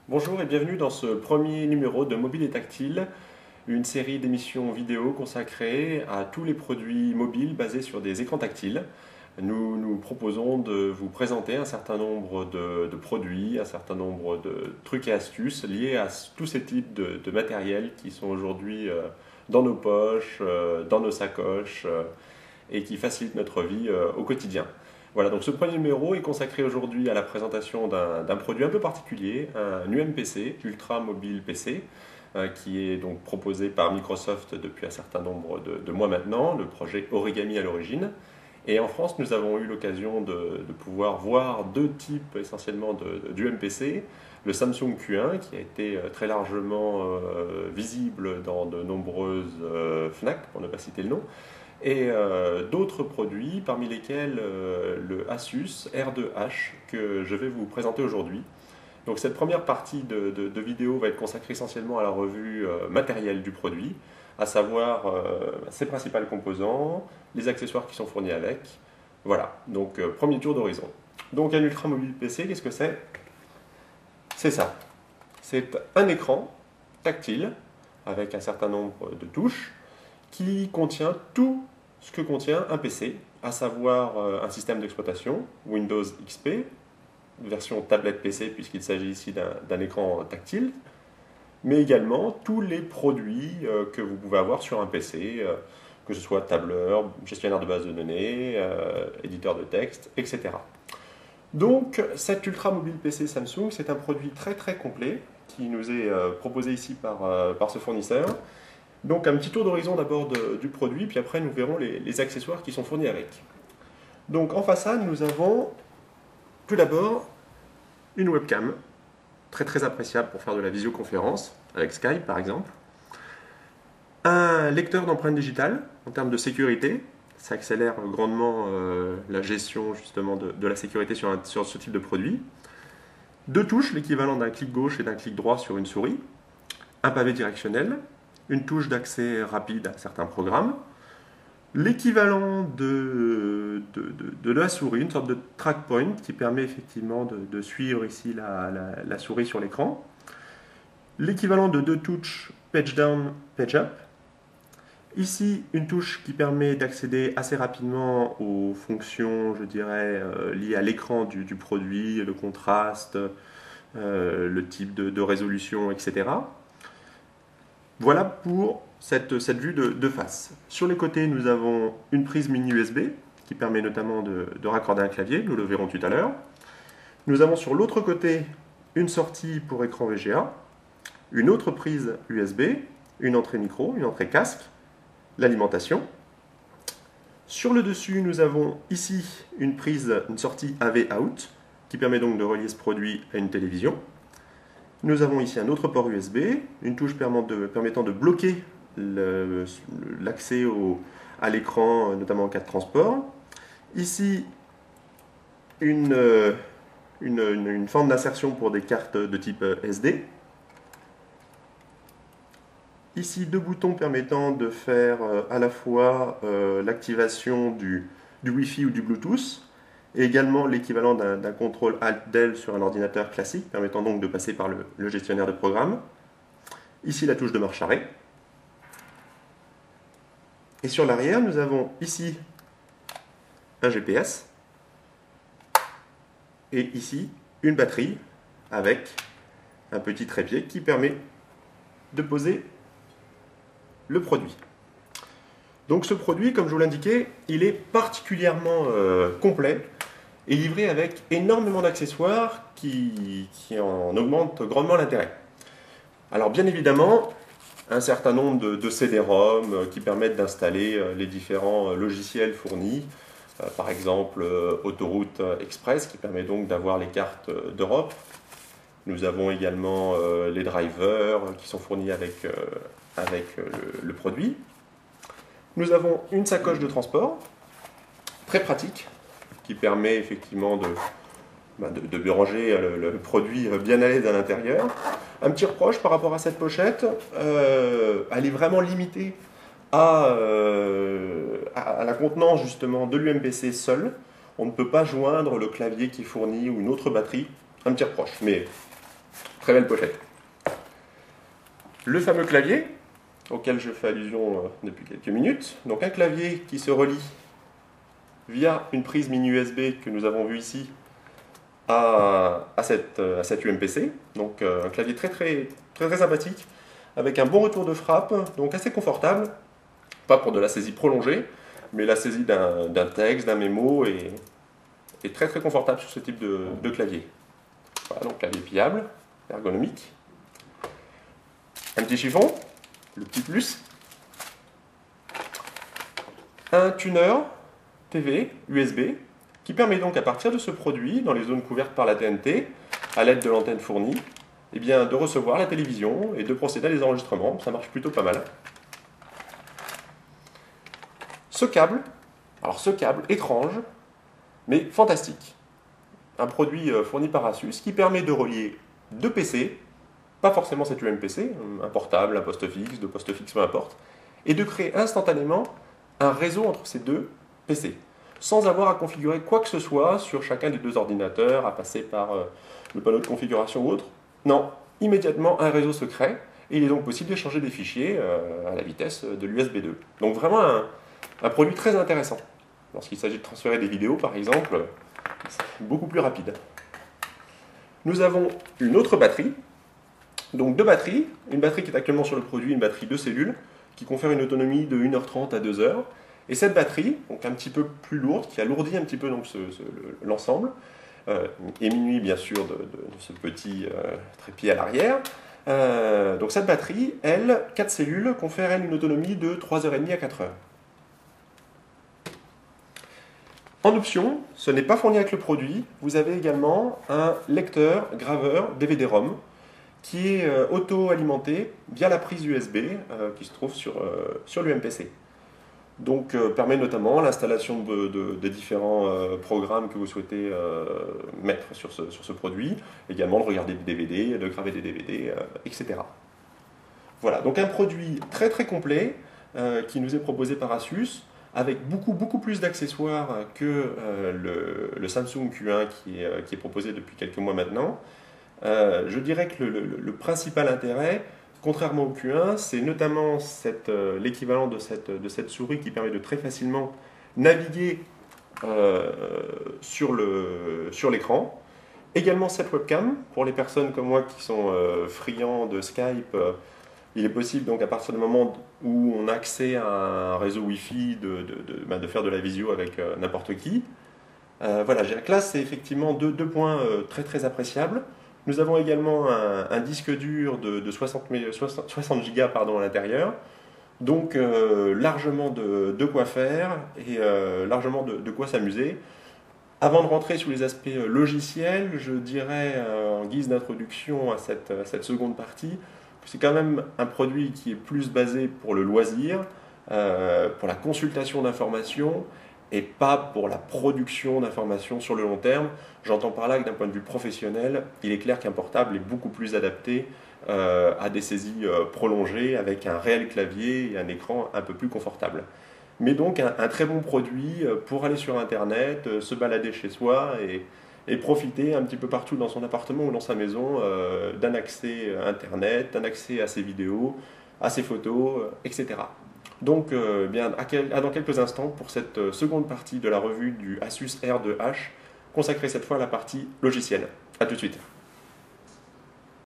Bonjour et bienvenue dans ce premier numéro de Mobile et Tactile, une série d'émissions vidéo consacrée à tous les produits mobiles basés sur des écrans tactiles. Nous nous proposons de vous présenter un certain nombre de produits, un certain nombre de trucs et astuces liés à tous ces types de matériel qui sont aujourd'hui dans nos poches, dans nos sacoches et qui facilitent notre vie au quotidien. Voilà, donc ce premier numéro est consacré aujourd'hui à la présentation d'un produit un peu particulier, un UMPC, Ultra Mobile PC, qui est donc proposé par Microsoft depuis un certain nombre de mois maintenant, le projet Origami à l'origine. Et en France, nous avons eu l'occasion de pouvoir voir deux types essentiellement d'UMPC. Le Samsung Q1, qui a été très largement visible dans de nombreuses FNAC, pour ne pas citer le nom, et d'autres produits, parmi lesquels le Asus R2H que je vais vous présenter aujourd'hui. Donc cette première partie de vidéo va être consacrée essentiellement à la revue matérielle du produit, à savoir ses principaux composants, les accessoires qui sont fournis avec. Voilà, donc premier tour d'horizon. Donc un Ultra Mobile PC, qu'est-ce que c'est? C'est ça. C'est un écran tactile avec un certain nombre de touches qui contient tout ce que contient un PC, à savoir un système d'exploitation, Windows XP, version tablette PC puisqu'il s'agit ici d'un écran tactile, mais également tous les produits que vous pouvez avoir sur un PC, que ce soit tableur, gestionnaire de base de données, éditeur de texte, etc. Donc cet Ultra Mobile PC Samsung, c'est un produit très très complet qui nous est proposé ici par ce fournisseur. Donc un petit tour d'horizon d'abord du produit, puis après nous verrons les accessoires qui sont fournis avec. Donc en façade, nous avons tout d'abord une webcam, très très appréciable pour faire de la visioconférence, avec Skype par exemple. Un lecteur d'empreintes digitales, en termes de sécurité, ça accélère grandement la gestion justement de la sécurité sur ce type de produit. Deux touches, l'équivalent d'un clic gauche et d'un clic droit sur une souris. Un pavé directionnel, une touche d'accès rapide à certains programmes, l'équivalent de la souris, une sorte de track point qui permet effectivement de suivre ici la souris sur l'écran, l'équivalent de deux touches page down, page up, ici une touche qui permet d'accéder assez rapidement aux fonctions, je dirais, liées à l'écran du produit, le contraste, le type de résolution, etc. Voilà pour cette vue de face. Sur les côtés, nous avons une prise mini USB qui permet notamment de raccorder un clavier, nous le verrons tout à l'heure. Nous avons sur l'autre côté une sortie pour écran VGA, une autre prise USB, une entrée micro, une entrée casque, l'alimentation. Sur le dessus, nous avons ici une sortie AV out qui permet donc de relier ce produit à une télévision. Nous avons ici un autre port USB, une touche permettant de bloquer l'accès à l'écran, notamment en cas de transport. Ici, une forme d'insertion pour des cartes de type SD. Ici, deux boutons permettant de faire à la fois l'activation du Wi-Fi ou du Bluetooth, et également l'équivalent d'un contrôle Alt-Del sur un ordinateur classique, permettant donc de passer par le gestionnaire de programme. Ici, la touche de marche arrêt. Et sur l'arrière, nous avons ici un GPS, et ici, une batterie avec un petit trépied qui permet de poser le produit. Donc ce produit, comme je vous l'indiquais, il est particulièrement complet et livré avec énormément d'accessoires qui en augmentent grandement l'intérêt. Alors bien évidemment, un certain nombre de CD-ROM qui permettent d'installer les différents logiciels fournis, par exemple Autoroute Express qui permet donc d'avoir les cartes d'Europe. Nous avons également les drivers qui sont fournis avec le produit. Nous avons une sacoche de transport, très pratique, qui permet effectivement de ranger le produit bien à l'aise à l'intérieur. Un petit reproche par rapport à cette pochette, elle est vraiment limitée à la contenance justement de l'UMPC seul. On ne peut pas joindre le clavier qui fournit ou une autre batterie. Un petit reproche, mais Très belle pochette. Le fameux clavier, auquel je fais allusion depuis quelques minutes. Donc un clavier qui se relie via une prise mini USB que nous avons vue ici à cette UMPC. Donc un clavier très sympathique, avec un bon retour de frappe, donc assez confortable. Pas pour de la saisie prolongée, mais la saisie d'un texte, d'un mémo est très confortable sur ce type de clavier. Voilà, donc clavier pliable, ergonomique. Un petit chiffon, le petit plus. Un tuner TV USB qui permet donc à partir de ce produit, dans les zones couvertes par la TNT, à l'aide de l'antenne fournie, eh bien, de recevoir la télévision et de procéder à des enregistrements. Ça marche plutôt pas mal. Ce câble étrange, mais fantastique. Un produit fourni par Asus qui permet de relier deux PC, pas forcément cette UMPC, un portable, un poste fixe, deux postes fixes, peu importe, et de créer instantanément un réseau entre ces deux PC, sans avoir à configurer quoi que ce soit sur chacun des deux ordinateurs, à passer par le panneau de configuration ou autre. Non, immédiatement un réseau se crée, et il est donc possible d'échanger des fichiers à la vitesse de l'USB 2. Donc vraiment un produit très intéressant. Lorsqu'il s'agit de transférer des vidéos, par exemple, c'est beaucoup plus rapide. Nous avons une autre batterie, donc deux batteries. Une batterie qui est actuellement sur le produit, une batterie de cellules, qui confère une autonomie de 1h30 à 2h. Et cette batterie, donc un petit peu plus lourde, qui alourdit un petit peu l'ensemble, et minuit bien sûr de ce petit trépied à l'arrière. Donc cette batterie, elle, 4 cellules, confère elle une autonomie de 3h30 à 4h. En option, ce n'est pas fourni avec le produit, vous avez également un lecteur graveur DVD-ROM qui est auto-alimenté via la prise USB qui se trouve sur l'UMPC. Donc permet notamment l'installation de différents programmes que vous souhaitez mettre sur ce produit, également de regarder des DVD, de graver des DVD, etc. Voilà, donc un produit très complet qui nous est proposé par Asus, avec beaucoup plus d'accessoires que le Samsung Q1 qui est proposé depuis quelques mois maintenant. Je dirais que le principal intérêt, contrairement au Q1, c'est notamment l'équivalent de cette souris qui permet de très facilement naviguer sur l'écran. Également cette webcam, pour les personnes comme moi qui sont friands de Skype, il est possible donc à partir du moment où on a accès à un réseau Wi-Fi de faire de la visio avec n'importe qui. Voilà, là c'est effectivement deux points très appréciables. Nous avons également un disque dur de 60 Go à l'intérieur, donc largement de quoi faire et largement de quoi s'amuser. Avant de rentrer sur les aspects logiciels, je dirais en guise d'introduction à cette seconde partie, que c'est quand même un produit qui est plus basé pour le loisir, pour la consultation d'informations, et pas pour la production d'informations sur le long terme. J'entends par là que d'un point de vue professionnel, il est clair qu'un portable est beaucoup plus adapté à des saisies prolongées avec un réel clavier et un écran un peu plus confortable. Mais donc un très bon produit pour aller sur Internet, se balader chez soi et profiter un petit peu partout dans son appartement ou dans sa maison d'un accès Internet, d'un accès à ses vidéos, à ses photos, etc. Donc, dans quelques instants pour cette seconde partie de la revue du Asus R2H, consacrée cette fois à la partie logicielle. A tout de suite.